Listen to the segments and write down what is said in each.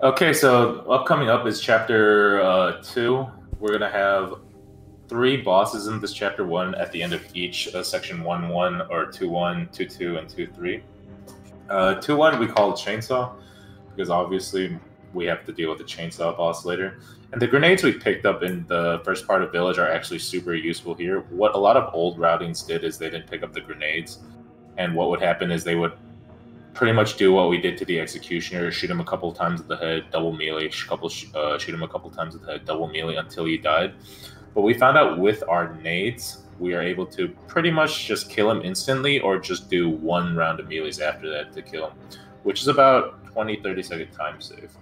Okay, so upcoming up is chapter 2. We're gonna have 3 bosses in this chapter 1 at the end of each section 1-1 or 2-1, 2-2, and 2-3. 2-1 we call Chainsaw because obviously we have to deal with the Chainsaw boss later. And the grenades we picked up in the first part of Village are actually super useful here. What a lot of old routings did is they didn't pick up the grenades, and what would happen is they would pretty much do what we did to the Executioner: shoot him a couple times at the head, double melee, shoot him a couple times at the head, double melee until he died. But we found out with our nades, we are able to pretty much just kill him instantly or just do 1 round of melees after that to kill him, which is about 20-30 second time save.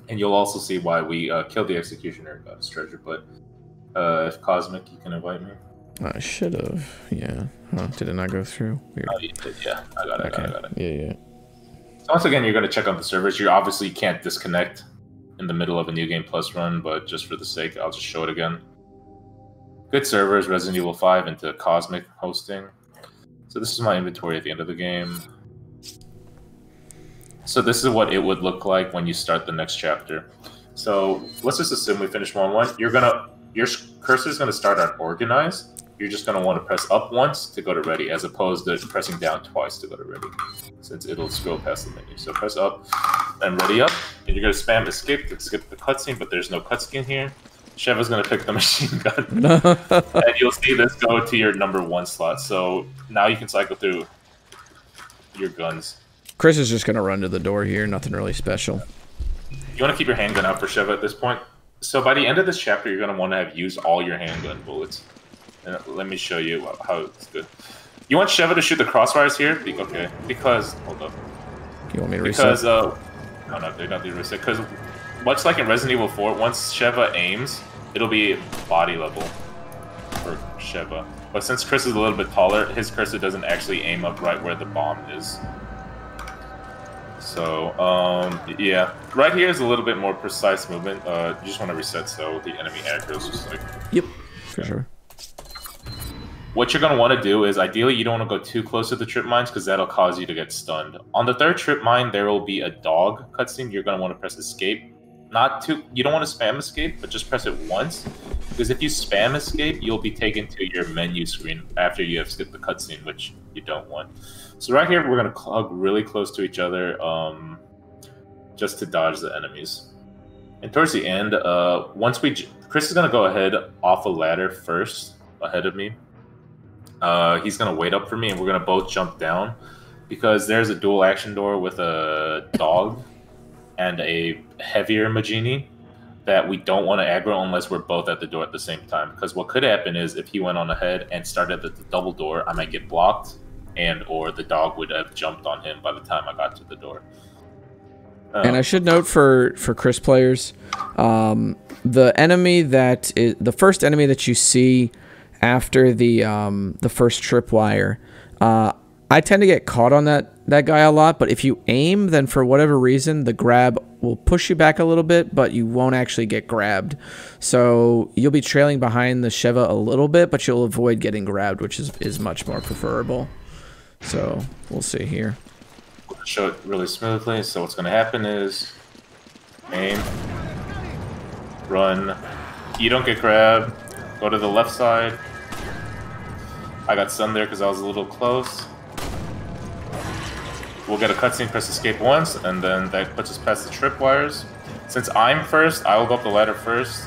And you'll also see why we killed the Executioner and got his treasure. But if Cosmic, you can invite me. I should have, yeah. Huh, did it not go through? Weird. Oh, you did, yeah. I got it, okay. I got it. Yeah. So once again, you're going to check out the servers. You obviously can't disconnect in the middle of a New Game Plus run, but just for the sake, I'll just show it again. Good servers, Resident Evil 5 into Cosmic hosting. So this is my inventory at the end of the game. So this is what it would look like when you start the next chapter. So let's just assume we finish 1-1. Your cursor is going to start on Organize. You're just going to want to press up once to go to Ready, as opposed to pressing down twice to go to Ready, since it'll scroll past the menu. So press up and Ready up, and you're going to spam Escape to skip the cutscene, but there's no cutscene here. Sheva's going to pick the machine gun, and you'll see this go to your number 1 slot. So now you can cycle through your guns. Chris is just going to run to the door here, nothing really special. You want to keep your handgun out for Sheva at this point. So by the end of this chapter, you're going to want to have used all your handgun bullets. And let me show you how it's good. You want Sheva to shoot the crossfires here? Okay, because... Hold up. You want me to reset? Because, no, they're not the reset. Because much like in Resident Evil 4, once Sheva aims, it'll be body level for Sheva. But since Chris is a little bit taller, his cursor doesn't actually aim up right where the bomb is. So, yeah. Right here is a little bit more precise movement. You just want to reset so the enemy aggro is just like... Yep, for sure. What you're going to want to do is, ideally, you don't want to go too close to the trip mines because that'll cause you to get stunned. On the 3rd trip mine, there will be a dog cutscene. You're going to want to press Escape. You don't want to spam Escape, but just press it once. Because if you spam Escape, you'll be taken to your menu screen after you have skipped the cutscene, which you don't want. So right here, we're going to hug really close to each other just to dodge the enemies. And towards the end, Chris is going to go ahead off a ladder first, ahead of me. He's going to wait up for me, and we're going to both jump down. Because there's a dual action door with a dog and a heavier Magini that we don't want to aggro unless we're both at the door at the same time. Because what could happen is if he went on ahead and started at the double door, I might get blocked, or the dog would have jumped on him by the time I got to the door. And I should note for Chris players, the first enemy that you see after the first tripwire, I tend to get caught on that guy a lot, but if you aim, then for whatever reason, the grab will push you back a little bit, but you won't actually get grabbed. So you'll be trailing behind the Sheva a little bit, but you'll avoid getting grabbed, which is much more preferable. So we'll see here. Show it really smoothly. So what's going to happen is aim, run. You don't get grabbed. Go to the left side. I got stunned there because I was a little close. We'll get a cutscene, press Escape once, and then that puts us past the tripwires. Since I'm first, I will go up the ladder first.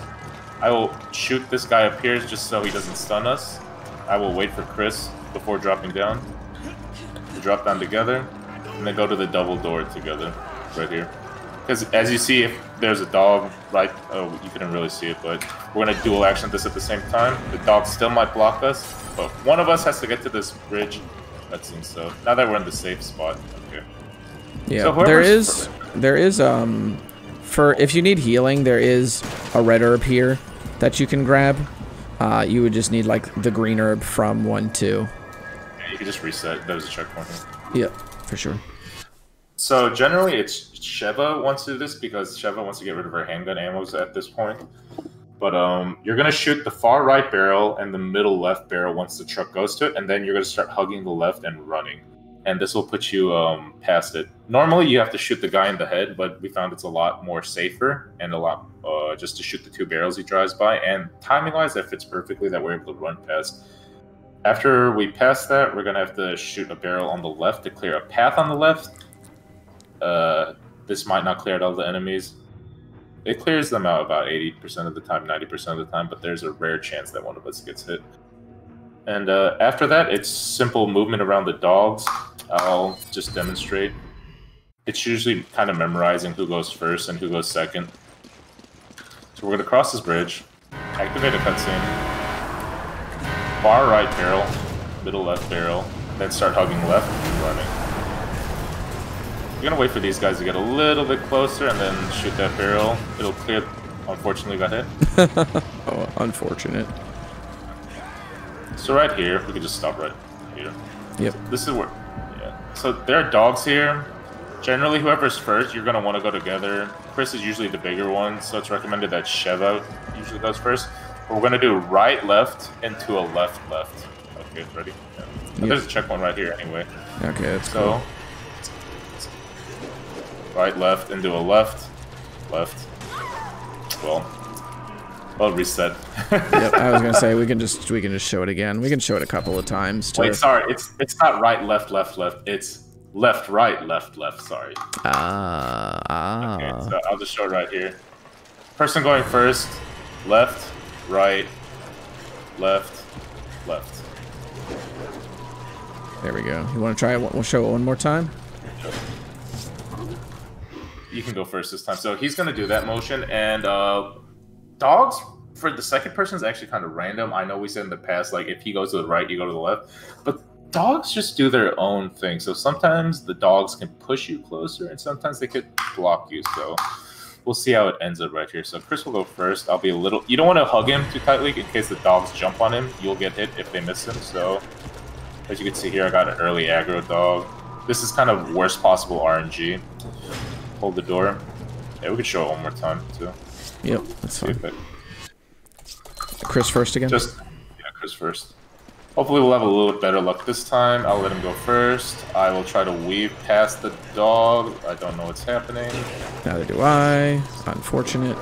I will shoot this guy up here just so he doesn't stun us. I will wait for Chris before dropping down. We'll drop down together, and then go to the double door together, right here. Because as you see, if there's a dog, right, you couldn't really see it, but we're going to dual action this at the same time. The dog still might block us, but one of us has to get to this bridge. That seems so. Now that we're in the safe spot, okay. Yeah, so there is for if you need healing, there is a red herb here that you can grab. You would just need like the green herb from 1-2. Yeah, you can just reset. There's a checkpoint here. Yep, for sure. So generally, it's Sheva wants to do this because Sheva wants to get rid of her handgun ammos at this point. But you're going to shoot the far right barrel and the middle left barrel once the truck goes to it, and then you're going to start hugging the left and running. and this will put you past it. Normally, you have to shoot the guy in the head, but we found it's a lot more safer and a lot just to shoot the 2 barrels he drives by. And timing-wise, that fits perfectly that we're able to run past. After we pass that, we're going to have to shoot a barrel on the left to clear a path on the left. This might not clear out all the enemies. It clears them out about 80% of the time, 90% of the time, but there's a rare chance that one of us gets hit. And after that, it's simple movement around the dogs. I'll just demonstrate. It's usually kind of memorizing who goes first and who goes second. So we're going to cross this bridge, activate a cutscene, far right barrel, middle left barrel, then start hugging left and running. We're going to wait for these guys to get a little bit closer and then shoot that barrel. It'll clear. Unfortunately, got hit. Oh, unfortunate. So right here, we can just stop right here. Yep. This is where, yeah. So there are dogs here. Generally, whoever's first, you're gonna want to go together. Chris is usually the bigger one, so it's recommended that Sheva usually goes first. But we're gonna do right, left, into a left, left. Okay, ready? Yeah. Yep. There's a checkpoint right here anyway. Okay, that's cool. Right, left, into a left, left. Well, I'll reset. Yep, I was gonna say we can just show it again. We can show it a couple of times. Wait, sorry, it's not right, left, left, left. It's left, right, left, left. Sorry. Okay, so I'll just show it right here. Person going first, left, right, left, left. There we go. You want to try it? We'll show it one more time. You can go first this time. So he's gonna do that motion, and dogs for the second person is actually kind of random. I know we said in the past, like if he goes to the right, you go to the left, but dogs just do their own thing. So sometimes the dogs can push you closer, and sometimes they could block you. So we'll see how it ends up right here. So Chris will go first. I'll be a little. You don't want to hug him too tightly in case the dogs jump on him. You'll get hit if they miss him. So as you can see here, I got an early aggro dog. This is kind of worst possible RNG. Hold the door. Yeah, we could show it one more time too. Yep, that's fine. Chris first again? Yeah, Chris first. Hopefully we'll have a little bit better luck this time. I'll let him go first. I will try to weave past the dog. I don't know what's happening. Neither do I. Unfortunate.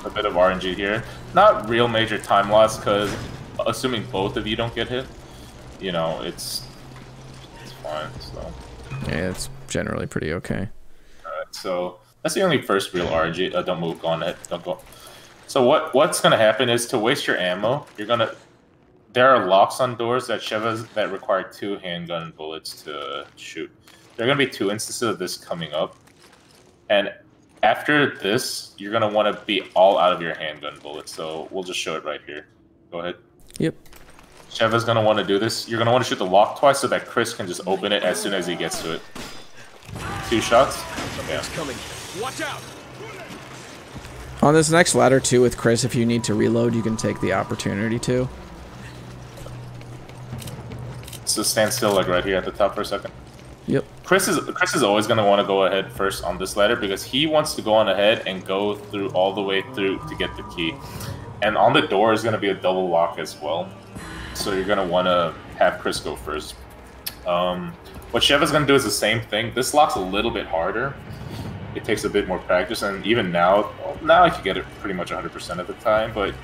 A bit of RNG here. Not real major time loss, because assuming both of you don't get hit, you know, it's fine. So yeah, it's generally pretty okay. Alright, so that's the only first real RNG. Don't move, go on ahead. Don't go. So what's gonna happen is to waste your ammo, there are locks on doors that that require 2 handgun bullets to shoot. There are gonna be 2 instances of this coming up, and after this, you're gonna want to be all out of your handgun bullets. So we'll just show it right here. Go ahead. Yep. Sheva's gonna want to do this. You're gonna want to shoot the lock twice so that Chris can just open it as soon as he gets to it. 2 shots. Something's coming. Watch out! On this next ladder too with Chris, if you need to reload, you can take the opportunity to. So stand still, like right here at the top for a second. Yep. Chris is always going to want to go ahead first on this ladder because he wants to go on ahead and go through all the way through to get the key. And on the door is going to be a double lock as well. So you're going to want to have Chris go first. What Sheva's going to do is the same thing. This lock's a little bit harder. It takes a bit more practice, and even now I can get it pretty much 100% of the time, but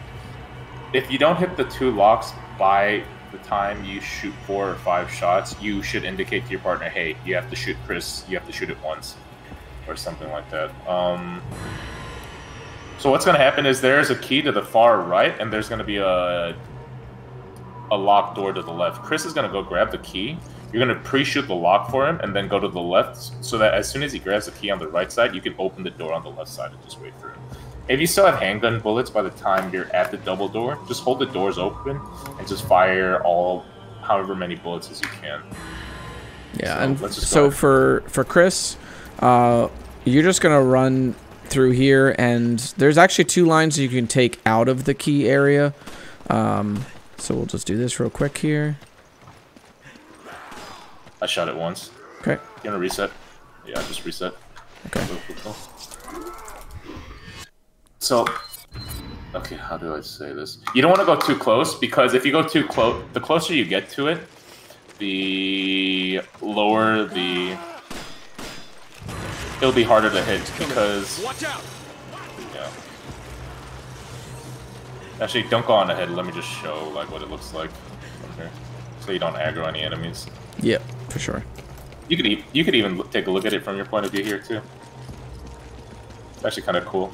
if you don't hit the 2 locks by the time you shoot 4 or 5 shots, you should indicate to your partner, hey, you have to shoot Chris, you have to shoot it once, or something like that. So what's going to happen is there's a key to the far right, and there's going to be a locked door to the left. Chris is going to go grab the key. You're going to pre-shoot the lock for him, and then go to the left, so that as soon as he grabs the key on the right side, you can open the door on the left side and just wait for him. If you still have handgun bullets by the time you're at the double door, just hold the doors open and just fire however many bullets as you can. Yeah, so, and so for Chris, you're just going to run through here, and there's actually 2 lines you can take out of the key area. So we'll just do this real quick here. I shot it once. Okay. You gonna reset? Yeah, just reset. Okay. Cool. So, okay, how do I say this? You don't want to go too close, because if you go too close, the closer you get to it, the lower the... It'll be harder to hit because... Watch out! Yeah. Actually, don't go on ahead. Let me just show like what it looks like from here, so you don't aggro any enemies. Yep, for sure. You could even take a look at it from your point of view here too. It's actually kind of cool.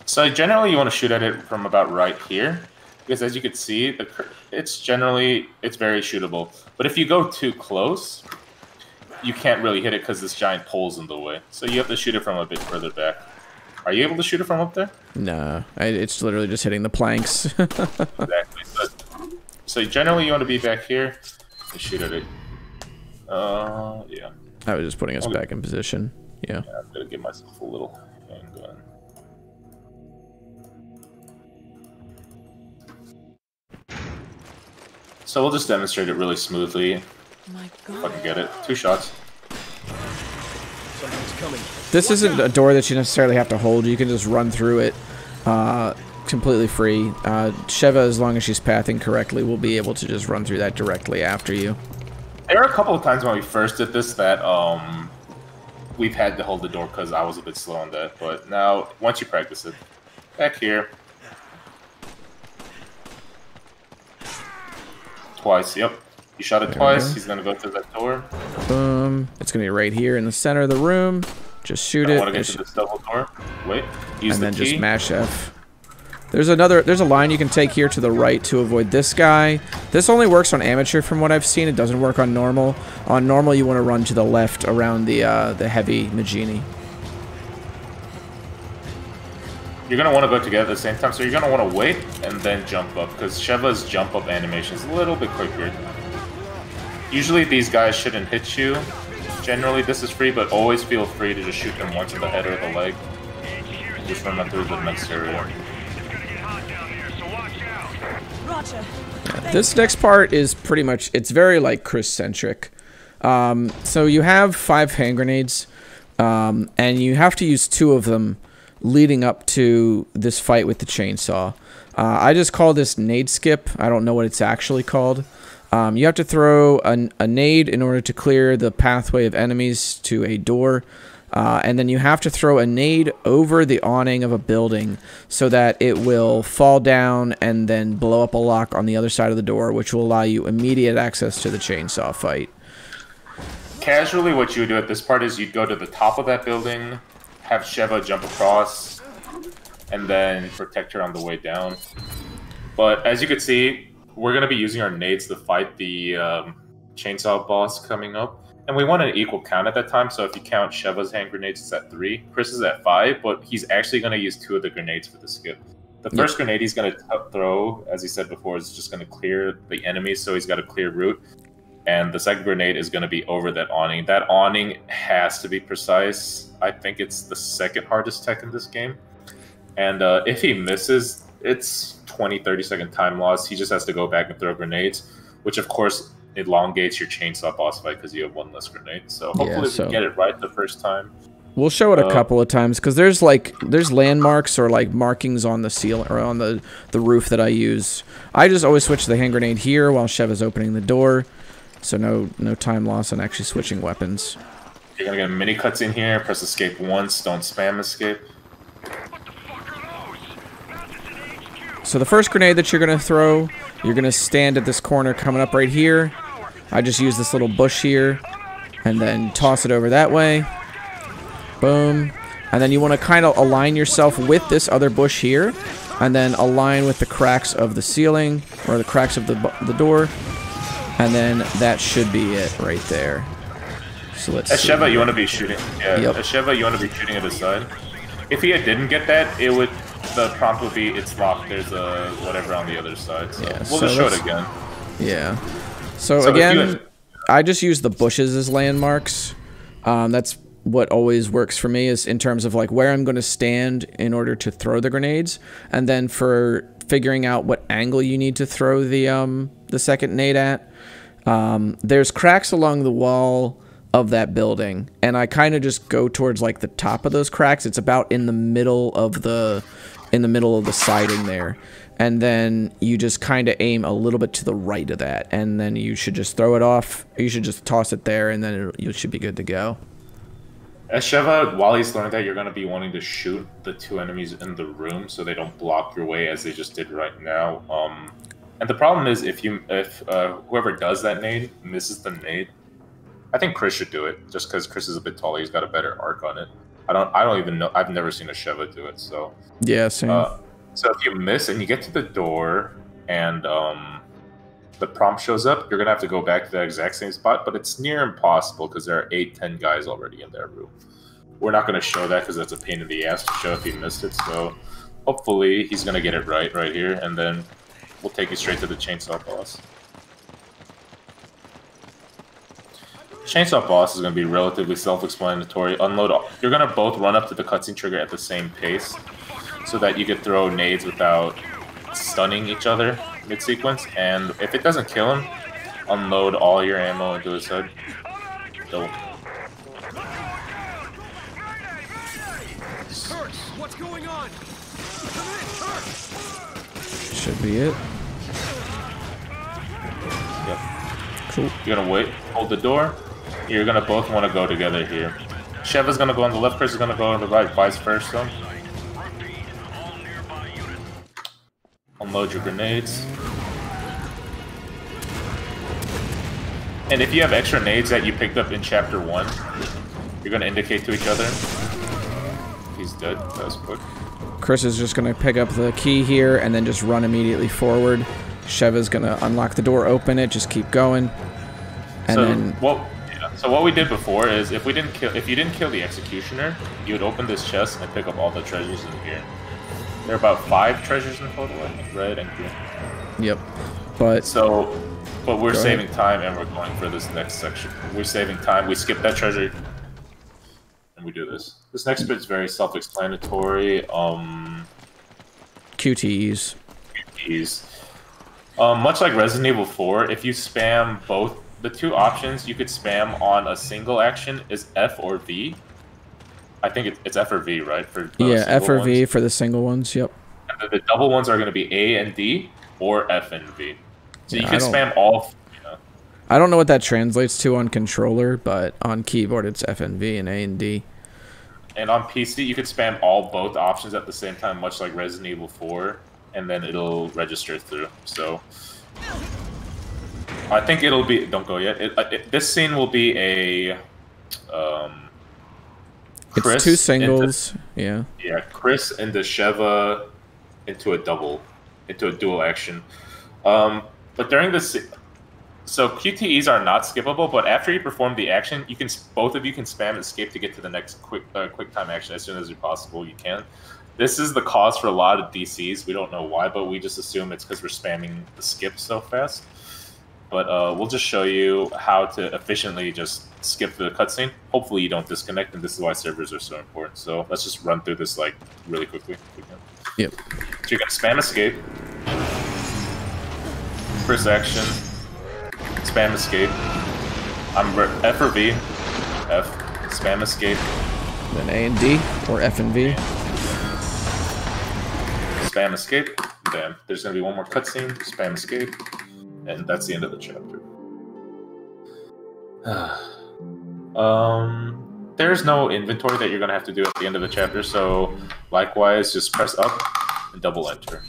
So generally, you want to shoot at it from about right here, because as you can see, it's very shootable. But if you go too close, you can't really hit it because this giant pole's in the way. So you have to shoot it from a bit further back. Are you able to shoot it from up there? No, it's literally just hitting the planks. Exactly. So generally, you want to be back here and shoot at it. Yeah. I was just putting us back in position. Yeah. I'm gonna give myself a little handgun. So we'll just demonstrate it really smoothly. My If I God. can get it. 2 shots. Something's coming. This isn't a door that you necessarily have to hold. You can just run through it completely free. Sheva, as long as she's pathing correctly, will be able to just run through that directly after you. There are a couple of times when we first did this that we've had to hold the door because I was a bit slow on that. But now, once you practice it, back here. Twice, yep. You shot it twice. He's gonna go through that door. Boom. It's gonna be right here in the center of the room. Just shoot I it. want to get to this double door. Wait. Use And the then key. just mash F. There's a line you can take here to the right to avoid this guy. This only works on amateur from what I've seen. It doesn't work on normal. On normal, you want to run to the left around the heavy Magini. You're gonna want to go together at the same time, so you're gonna want to wait and then jump up because Sheva's jump up animation is a little bit quicker. Usually these guys shouldn't hit you. Generally this is free, but always feel free to just shoot them once in the head or the leg. Just run them through the next area. Roger. This next part is pretty much, it's very like Chris-centric. So you have 5 hand grenades, and you have to use 2 of them leading up to this fight with the chainsaw. I just call this nade skip. I don't know what it's actually called. You have to throw a nade in order to clear the pathway of enemies to a door. And then you have to throw a nade over the awning of a building so that it will fall down and then blow up a lock on the other side of the door, which will allow you immediate access to the chainsaw fight. Casually, what you would do at this part is you'd go to the top of that building, have Sheva jump across, and then protect her on the way down. But as you can see, we're going to be using our nades to fight the chainsaw boss coming up. And we want an equal count at that time, so if you count Sheva's hand grenades, it's at 3. Chris is at 5, but he's actually going to use 2 of the grenades for the skip. The first grenade he's going to throw, as he said before, is just going to clear the enemies, so he's got a clear route. And the second grenade is going to be over that awning. That awning has to be precise. I think it's the second hardest tech in this game. And if he misses, it's 20-30 second time loss. He just has to go back and throw grenades, which of course elongates your chainsaw boss fight because you have 1 less grenade. So hopefully we get it right the first time. We'll show it a couple of times because there's landmarks or like markings on the ceiling or on the roof that I use. I just always switch the hand grenade here while Sheva's opening the door, so no time loss on actually switching weapons. You're gonna get a mini cutscene here. Press escape once. Don't spam escape. So the first grenade that you're gonna throw, you're gonna stand at this corner coming up right here. I just use this little bush here, and then toss it over that way. Boom. And then you want to kind of align yourself with this other bush here, and then align with the cracks of the ceiling, or the cracks of the door. And then that should be it right there. So let's see. Sheva, you want to be shooting. Yeah, Yep. Sheva, you want to be shooting at the side. If he didn't get that, it would. The prompt would be it's locked. There's a whatever on the other side. So Yeah, we'll so just show it again. Yeah. So So if again, you- I just use the bushes as landmarks. That's what always works for me, is in terms of like where I'm going to stand in order to throw the grenades, and then for figuring out what angle you need to throw the second nade at. There's cracks along the wall of that building, and I kind of just go towards like the top of those cracks. It's about in the middle of the siding there, and then you just kind of aim a little bit to the right of that, and then you should just throw it off. You should just toss it there, and then you should be good to go. As Sheva, while he's learning that, you're going to be wanting to shoot the 2 enemies in the room so they don't block your way as they just did right now. And the problem is if whoever does that nade misses the nade, I think Chris should do it, just because Chris is a bit taller. He's got a better arc on it. I don't even know. I've never seen a Sheva do it. So yeah, same. So if you miss and you get to the door and the prompt shows up, you're gonna have to go back to that exact same spot. But it's near impossible because there are 8-10 guys already in that room. We're not gonna show that because that's a pain in the ass to show if he missed it. So hopefully he's gonna get it right here, and then we'll take you straight to the chainsaw boss. Chainsaw boss is going to be relatively self-explanatory. Unload all. You're going to both run up to the cutscene trigger at the same pace so that you can throw nades without stunning each other mid-sequence. And if it doesn't kill him, unload all your ammo into his head. What's going on? Should be it. Yep. Cool. You're going to wait, hold the door. You're going to both want to go together here. Sheva's going to go on the left, Chris is going to go on the right, vice versa. Unload your grenades. And if you have extra nades that you picked up in Chapter 1, you're going to indicate to each other. He's dead. That was quick. Chris is just going to pick up the key here and then just run immediately forward. Sheva's going to unlock the door, open it, just keep going. And so what we did before is if you didn't kill the executioner, you would open this chest and pick up all the treasures in here. There are about 5 treasures in total, I think, red and green. Yep. But we're saving time and we're going for this next section. We're saving time. We skip that treasure and we do this. This next bit is very self-explanatory. QTEs. Much like Resident Evil 4, if you spam both the 2 options you could spam on a single action is F or V. I think it's F or V, right? For yeah, F or V for the single ones, yep. And the double ones are going to be A and D or F and V. So you can spam all. I don't know what that translates to on controller, but on keyboard it's F and V and A and D. And on PC you could spam both options at the same time, much like Resident Evil 4, and then it'll register through. So I think it'll be. Don't go yet. This scene will be a. It's 2 singles. Yeah. Yeah, Chris and the Sheva into a dual action. But during this, so QTEs are not skippable. But after you perform the action, both of you can spam escape to get to the next quick time action as soon as possible. You can. This is the cause for a lot of DCs. We don't know why, but we just assume it's because we're spamming the skip so fast. But we'll just show you how to efficiently just skip the cutscene. Hopefully you don't disconnect, and this is why servers are so important. So let's just run through this like really quickly. Yep. So you're gonna spam escape, first action, spam escape. F or V, F, spam escape. Then A and D or F and V. Spam escape. Then there's gonna be one more cutscene. Spam escape. And that's the end of the chapter. There's no inventory that you're going to have to do at the end of the chapter, so likewise, just press up and double enter.